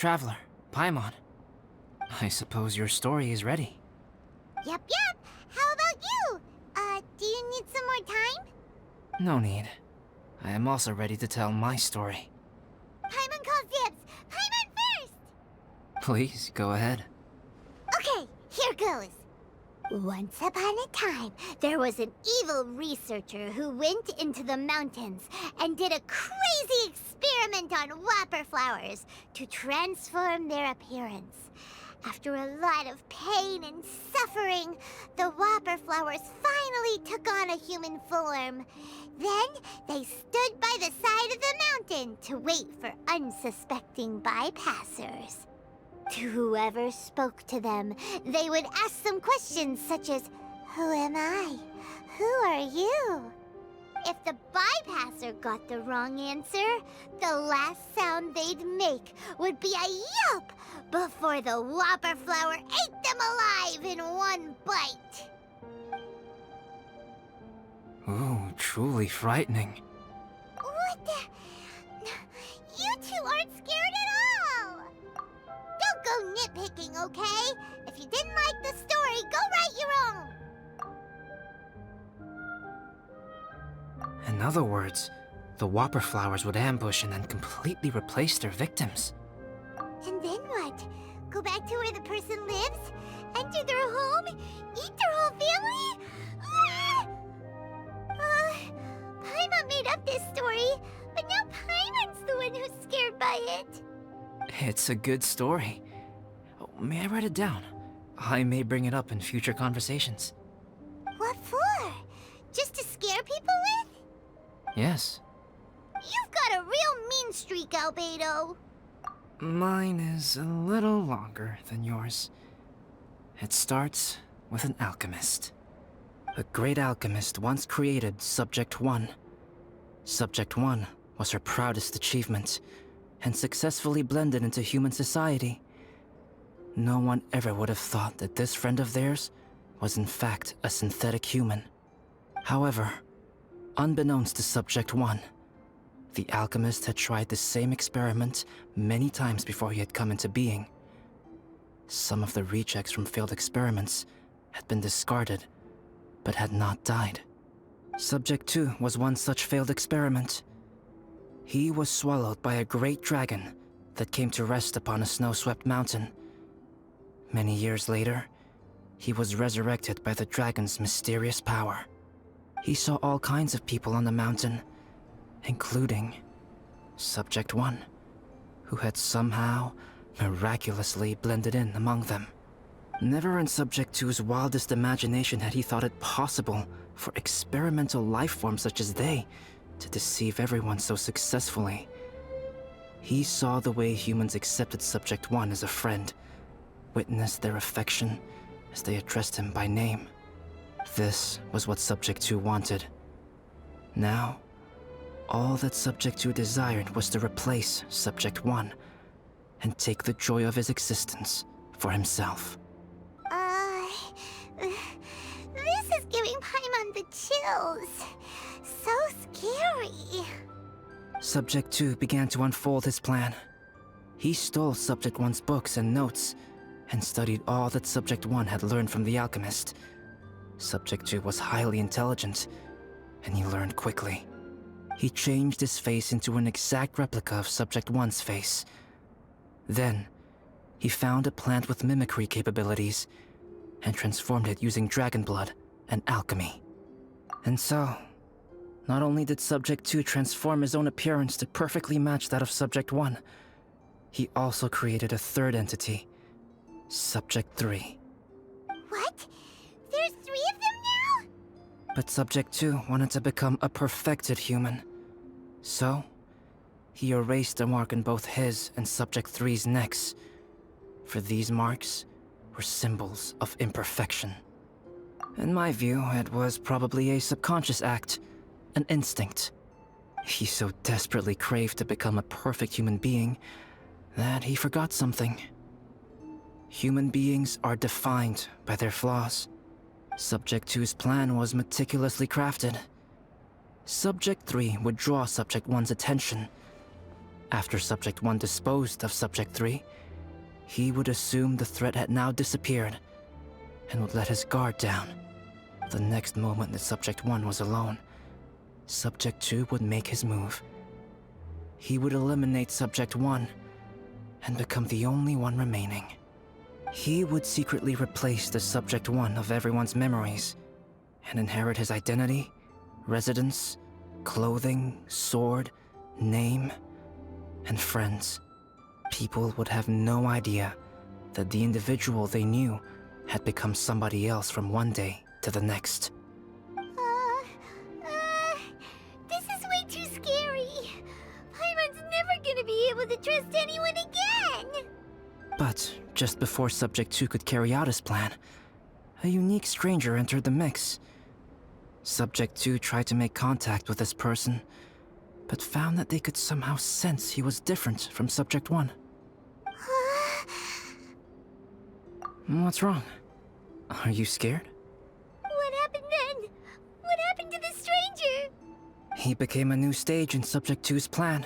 traveler, Paimon. I suppose your story is ready. Yep. How about you? Do you need some more time? No need. I am also ready to tell my story. Paimon calls dibs! Paimon first! Please, go ahead. Okay, here goes. Once upon a time, there was an evil researcher who went into the mountains and did a crazy experiment on whopper flowers to transform their appearance. After a lot of pain and suffering, the whopper flowers finally took on a human form. Then they stood by the side of the mountain to wait for unsuspecting bypassers. To whoever spoke to them, they would ask them questions such as, "Who am I? Who are you?" If the bypasser got the wrong answer, the last sound they'd make would be a yelp before the whopper flower ate them alive in one bite. Ooh, truly frightening. What the? You two aren't scared at all! Don't go nitpicking, okay? If you didn't like the story, go write your own! In other words, the whopper flowers would ambush and then completely replace their victims. And then what? Go back to where the person lives? Enter their home? Eat their whole family? Ah! Paimon made up this story, but now Paimon's the one who's scared by it. It's a good story. Oh, may I write it down? I may bring it up in future conversations. What for? Just to scare people with? Yes. You've got a real mean streak, Albedo. Mine is a little longer than yours. It starts with an alchemist. A great alchemist once created Subject 1. Subject 1 was her proudest achievement, and successfully blended into human society. No one ever would have thought that this friend of theirs was in fact a synthetic human. However, unbeknownst to Subject 1, the alchemist had tried the same experiment many times before he had come into being. Some of the rejects from failed experiments had been discarded, but had not died. Subject 2 was one such failed experiment. He was swallowed by a great dragon that came to rest upon a snow-swept mountain. Many years later, he was resurrected by the dragon's mysterious power. He saw all kinds of people on the mountain, including Subject 1, who had somehow miraculously blended in among them. Never in Subject 2's wildest imagination had he thought it possible for experimental life forms such as they to deceive everyone so successfully. He saw the way humans accepted Subject 1 as a friend, witnessed their affection as they addressed him by name. This was what Subject 2 wanted. Now, all that Subject 2 desired was to replace Subject 1 and take the joy of his existence for himself. This is giving Paimon the chills. So scary. Subject 2 began to unfold his plan. He stole Subject 1's books and notes, and studied all that Subject 1 had learned from the alchemist. Subject 2 was highly intelligent, and he learned quickly. He changed his face into an exact replica of Subject 1's face. Then, he found a plant with mimicry capabilities, and transformed it using dragon blood and alchemy. And so, not only did Subject 2 transform his own appearance to perfectly match that of Subject 1, he also created a third entity, Subject 3. What? There's 3 of them now? But Subject 2 wanted to become a perfected human. So, he erased a mark in both his and Subject 3's necks. For these marks were symbols of imperfection. In my view, it was probably a subconscious act, an instinct. He so desperately craved to become a perfect human being that he forgot something. Human beings are defined by their flaws. Subject 2's plan was meticulously crafted. Subject 3 would draw Subject 1's attention. After Subject 1 disposed of Subject 3, he would assume the threat had now disappeared and would let his guard down. The next moment that Subject 1 was alone, Subject 2 would make his move. He would eliminate Subject 1 and become the only one remaining. He would secretly replace the Subject 1 of everyone's memories and inherit his identity, residence, clothing, sword, name, and friends. People would have no idea that the individual they knew had become somebody else from one day to the next. This is way too scary. Paimon's never gonna be able to trust anyone again. But just before Subject 2 could carry out his plan, a unique stranger entered the mix. Subject 2 tried to make contact with this person, but found that they could somehow sense he was different from Subject 1. What's wrong? Are you scared? What happened then? What happened to the stranger? He became a new stage in Subject 2's plan.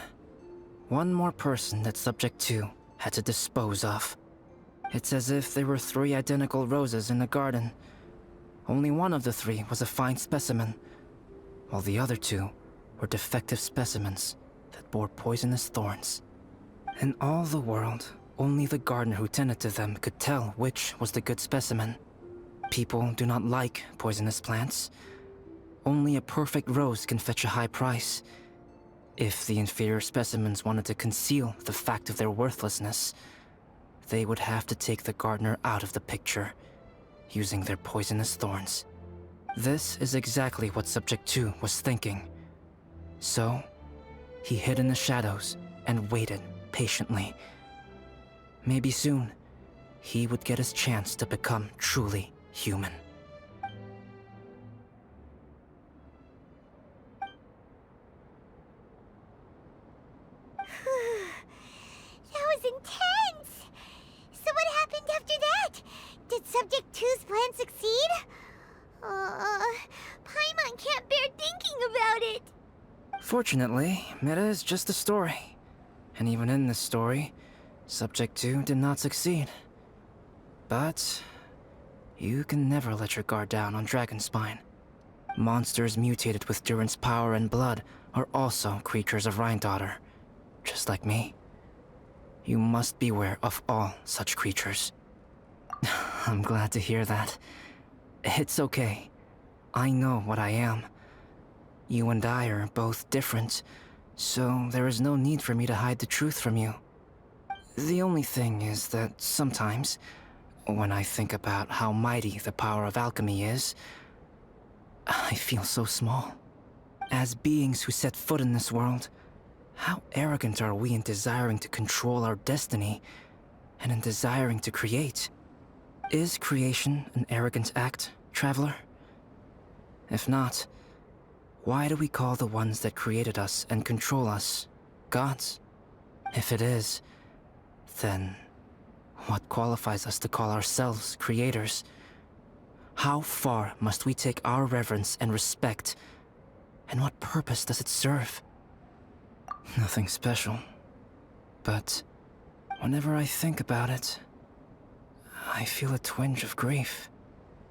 One more person that Subject 2 had to dispose of. It's as if there were 3 identical roses in a garden. Only one of the 3 was a fine specimen, while the other 2 were defective specimens that bore poisonous thorns. In all the world, only the gardener who tended to them could tell which was the good specimen. People do not like poisonous plants. Only a perfect rose can fetch a high price. If the inferior specimens wanted to conceal the fact of their worthlessness, they would have to take the gardener out of the picture, using their poisonous thorns. This is exactly what Subject 2 was thinking. So, he hid in the shadows and waited patiently. Maybe soon, he would get his chance to become truly human. That was intense! So what happened after that? Did Subject 2's plan succeed? Paimon can't bear thinking about it. Fortunately, it is just a story. And even in this story, Subject 2 did not succeed. But you can never let your guard down on Dragonspine. Monsters mutated with Durin's power and blood are also creatures of Rhine-Daughter, just like me. You must beware of all such creatures. I'm glad to hear that. It's okay. I know what I am. You and I are both different, so there is no need for me to hide the truth from you. The only thing is that sometimes, when I think about how mighty the power of alchemy is, I feel so small. As beings who set foot in this world, how arrogant are we in desiring to control our destiny, and in desiring to create? Is creation an arrogant act, traveler? If not, why do we call the ones that created us and control us gods? If it is, then what qualifies us to call ourselves creators? How far must we take our reverence and respect, and what purpose does it serve? Nothing special, but whenever I think about it, I feel a twinge of grief.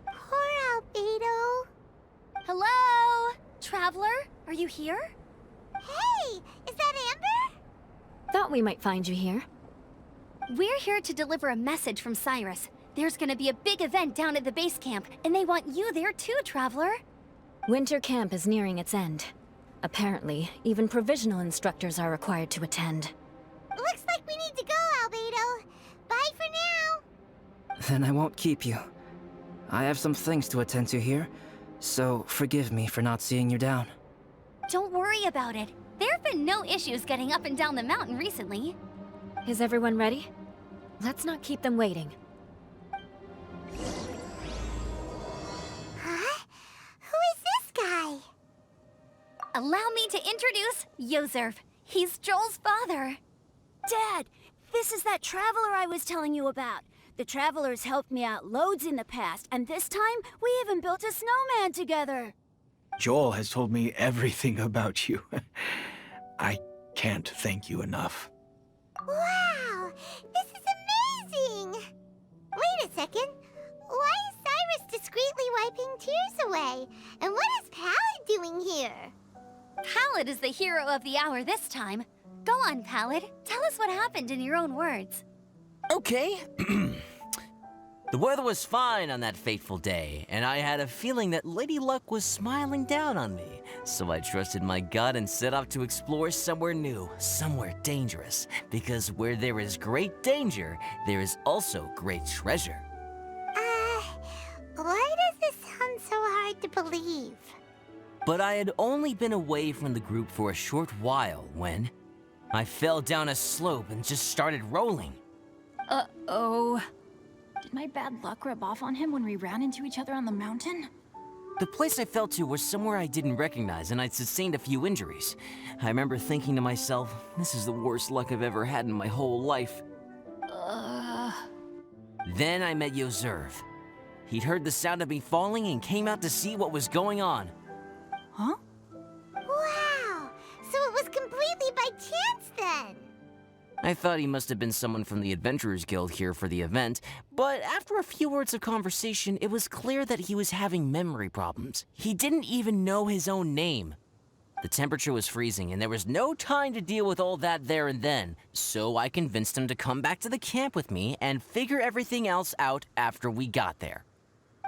Poor Albedo. Hello? Traveler, are you here? Hey, is that Amber? Thought we might find you here. We're here to deliver a message from Cyrus. There's gonna be a big event down at the base camp, and they want you there too, Traveler. Winter camp is nearing its end. Apparently, even provisional instructors are required to attend. Looks like we need to go, Albedo. Bye for now. Then I won't keep you. I have some things to attend to here, so forgive me for not seeing you down. Don't worry about it. There have been no issues getting up and down the mountain recently. Is everyone ready? Let's not keep them waiting. Huh? Who is this guy? Allow me to introduce Yozerf. He's Joel's father. Dad, this is that traveler I was telling you about. The traveler's helped me out loads in the past, and this time, we even built a snowman together. Joel has told me everything about you. I can't thank you enough. Wow, this is amazing! Wait a second. Why is Cyrus discreetly wiping tears away? And what is Pallid doing here? Pallid is the hero of the hour this time. Go on, Pallid. Tell us what happened in your own words. Okay. The weather was fine on that fateful day, and I had a feeling that Lady Luck was smiling down on me. So I trusted my gut and set off to explore somewhere new, somewhere dangerous. Because where there is great danger, there is also great treasure. Why does this sound so hard to believe? But I had only been away from the group for a short while when I fell down a slope and just started rolling. Uh-oh. Did my bad luck rub off on him when we ran into each other on the mountain? The place I fell to was somewhere I didn't recognize, and I'd sustained a few injuries. I remember thinking to myself, this is the worst luck I've ever had in my whole life. Then I met Yoserv. He'd heard the sound of me falling and came out to see what was going on. Huh? Wow, so it was completely by chance then. I thought he must have been someone from the Adventurers Guild here for the event, but after a few words of conversation, it was clear that he was having memory problems. He didn't even know his own name. The temperature was freezing, and there was no time to deal with all that there and then, so I convinced him to come back to the camp with me and figure everything else out after we got there.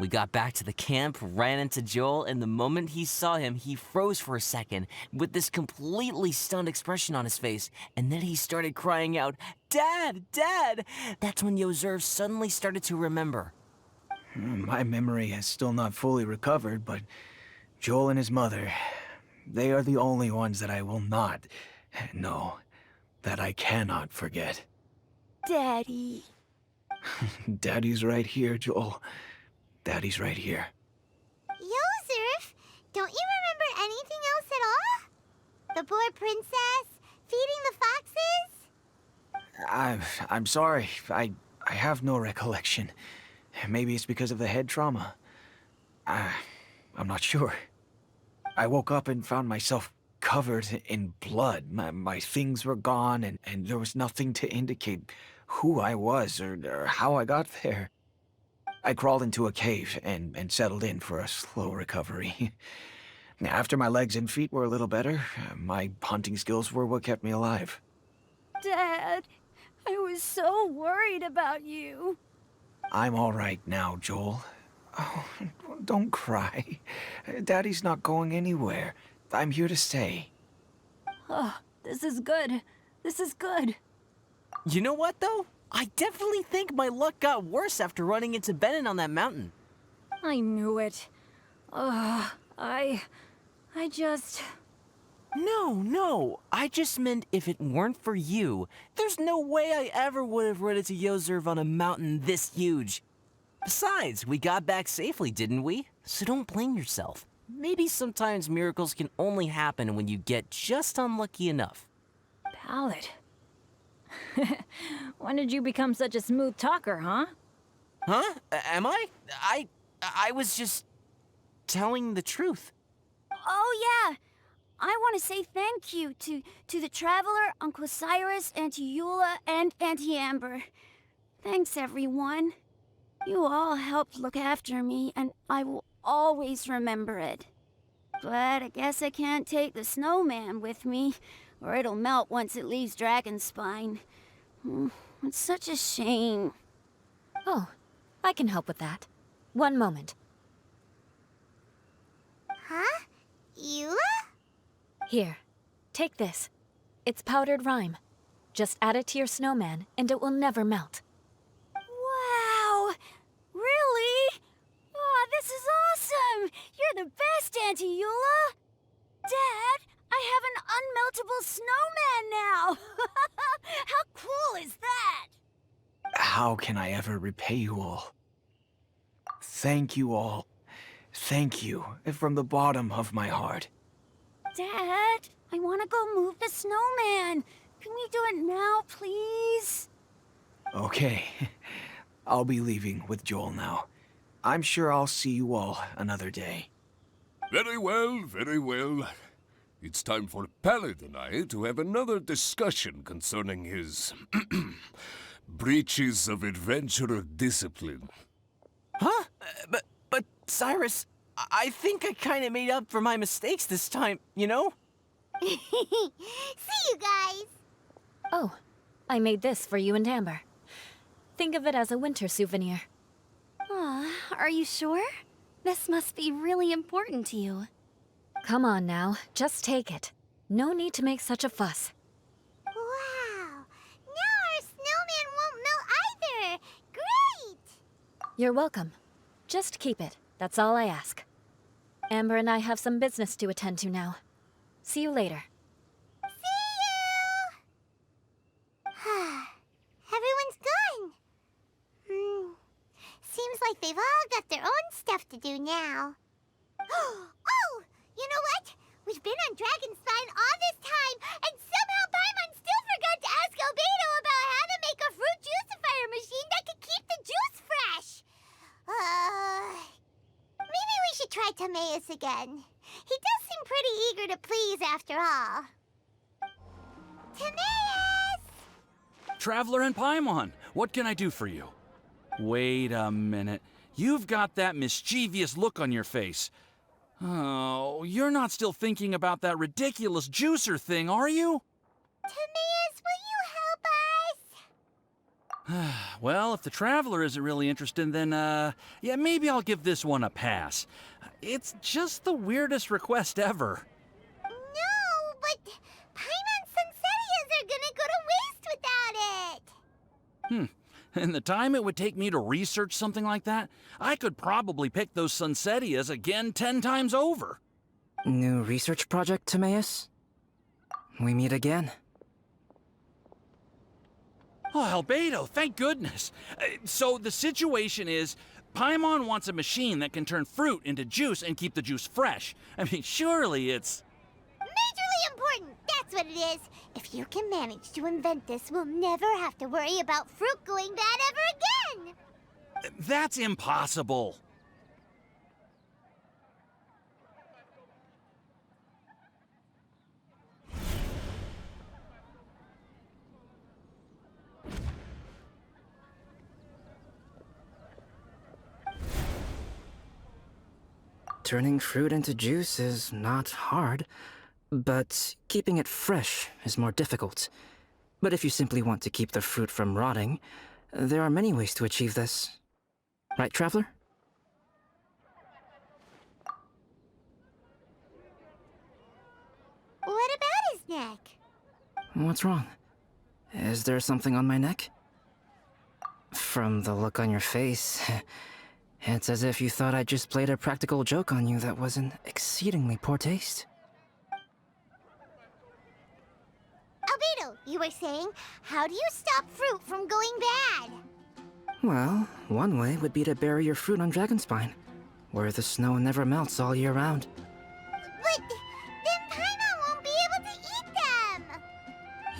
We got back to the camp, ran into Joel, and the moment he saw him, he froze for a second with this completely stunned expression on his face, and then he started crying out, "Dad! Dad!" That's when Yoserv suddenly started to remember. My memory has still not fully recovered, but Joel and his mother, they are the only ones that I will not, no, that I cannot forget. Daddy. Daddy's right here, Joel. Daddy's right here. Yoserf, don't you remember anything else at all? The poor princess, feeding the foxes? I'm sorry. I have no recollection. Maybe it's because of the head trauma. I'm not sure. I woke up and found myself covered in blood. My things were gone, and there was nothing to indicate who I was or how I got there. I crawled into a cave and settled in for a slow recovery. After my legs and feet were a little better, my hunting skills were what kept me alive. Dad, I was so worried about you. I'm all right now, Joel. Oh, don't cry. Daddy's not going anywhere. I'm here to stay. Oh, this is good. This is good. You know what, though? I definitely think my luck got worse after running into Benin on that mountain. I knew it. I just... No. I just meant if it weren't for you, there's no way I ever would have run into Yoserv on a mountain this huge. Besides, we got back safely, didn't we? So don't blame yourself. Maybe sometimes miracles can only happen when you get just unlucky enough. Pallid. When did you become such a smooth talker, huh? Huh? Am I? I was just telling the truth. Oh, yeah. I want to say thank you to the Traveler, Uncle Cyrus, Auntie Eula, and Auntie Amber. Thanks, everyone. You all helped look after me, and I will always remember it. But I guess I can't take the snowman with me, or it'll melt once it leaves Dragonspine. It's such a shame. Oh, I can help with that. One moment. Huh? Eula? Here, take this. It's powdered rime. Just add it to your snowman, and it will never melt. Wow! Really? Oh, this is awesome! You're the best, Auntie Eula! Dad, I have an unmeltable snowman now! How cool is that? How can I ever repay you all? Thank you all. Thank you from the bottom of my heart. Dad, I want to go move the snowman. Can we do it now, please? Okay. I'll be leaving with Joel now. I'm sure I'll see you all another day. Very well, very well. It's time for Pallet and I to have another discussion concerning his breaches of adventurer discipline. Huh? But Cyrus, I think I kind of made up for my mistakes this time, you know? See you guys! Oh, I made this for you and Amber. Think of it as a winter souvenir. Aw, are you sure? This must be really important to you. Come on now, just take it. No need to make such a fuss. Wow! Now our snowman won't melt either! Great! You're welcome. Just keep it, that's all I ask. Amber and I have some business to attend to now. See you later. See you! Everyone's gone. Seems like they've all got their own stuff to do now. Oh! You know what? We've been on Dragonspine all this time, and somehow Paimon still forgot to ask Albedo about how to make a fruit juicifier machine that could keep the juice fresh. Maybe we should try Timaeus again. He does seem pretty eager to please after all. Timaeus! Traveler and Paimon, what can I do for you? Wait a minute. You've got that mischievous look on your face. Oh, you're not still thinking about that ridiculous juicer thing, are you? Timaeus, will you help us? Well, if the Traveler isn't really interested, then, yeah, maybe I'll give this one a pass. It's just the weirdest request ever. No, but Paimon's Sunsettias are gonna go to waste without it. In the time it would take me to research something like that, I could probably pick those Sunsettias again 10 times over. New research project, Timaeus? We meet again. Oh, Albedo, thank goodness. So the situation is, Paimon wants a machine that can turn fruit into juice and keep the juice fresh. I mean, surely it's... Majorly important, that's what it is. If you can manage to invent this, we'll never have to worry about fruit going bad ever again. That's impossible. Turning fruit into juice is not hard, but keeping it fresh is more difficult. But if you simply want to keep the fruit from rotting, there are many ways to achieve this. Right, Traveler? What about his neck? What's wrong? Is there something on my neck? From the look on your face, it's as if you thought I just played a practical joke on you that was in exceedingly poor taste. Albedo, you were saying, how do you stop fruit from going bad? Well, one way would be to bury your fruit on Dragonspine, where the snow never melts all year round. But then Paimon won't be able to eat them!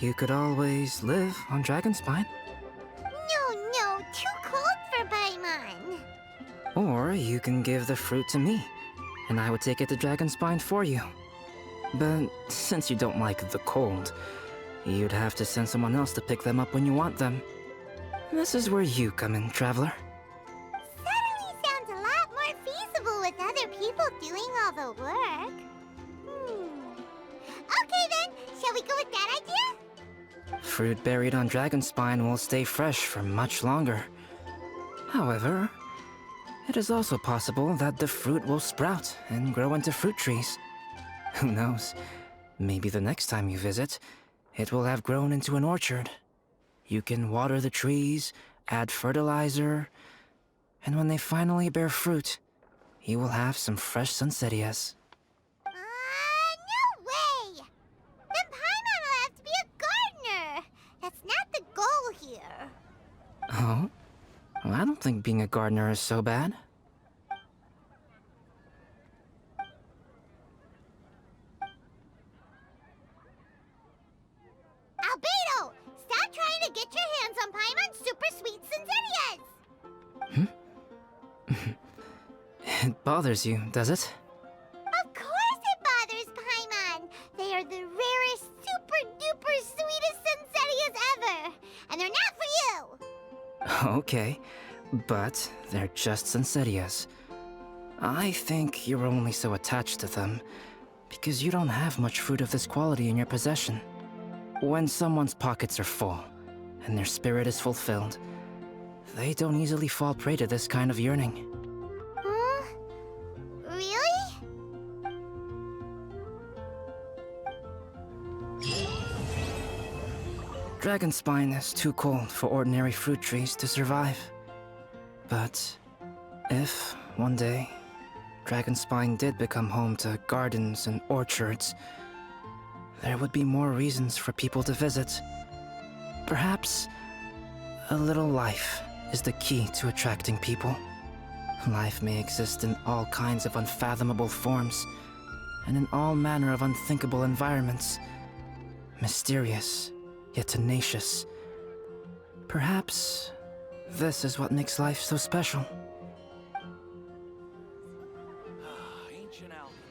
You could always live on Dragonspine. No, too cold for Paimon. Or you can give the fruit to me, and I would take it to Dragonspine for you. But since you don't like the cold, you'd have to send someone else to pick them up when you want them. This is where you come in, Traveler. Suddenly sounds a lot more feasible with other people doing all the work. Okay then, shall we go with that idea? Fruit buried on Dragonspine will stay fresh for much longer. However, it is also possible that the fruit will sprout and grow into fruit trees. Who knows? Maybe the next time you visit, it will have grown into an orchard. You can water the trees, add fertilizer, and when they finally bear fruit, you will have some fresh Sunsettias. No way! Then Paimon will have to be a gardener! That's not the goal here. Oh? Well, I don't think being a gardener is so bad. Albedo! Stop trying to get your hands on Paimon's super sweet Sunsettias! It bothers you, does it? Of course it bothers Paimon! Okay, but they're just Sensitias. I think you're only so attached to them because you don't have much fruit of this quality in your possession. When someone's pockets are full and their spirit is fulfilled, they don't easily fall prey to this kind of yearning. Huh? Really? Dragonspine is too cold for ordinary fruit trees to survive. But if, one day, Dragonspine did become home to gardens and orchards, there would be more reasons for people to visit. Perhaps a little life is the key to attracting people. Life may exist in all kinds of unfathomable forms, and in all manner of unthinkable environments. Mysterious, yet tenacious. Perhaps this is what makes life so special. Ancient alchemy.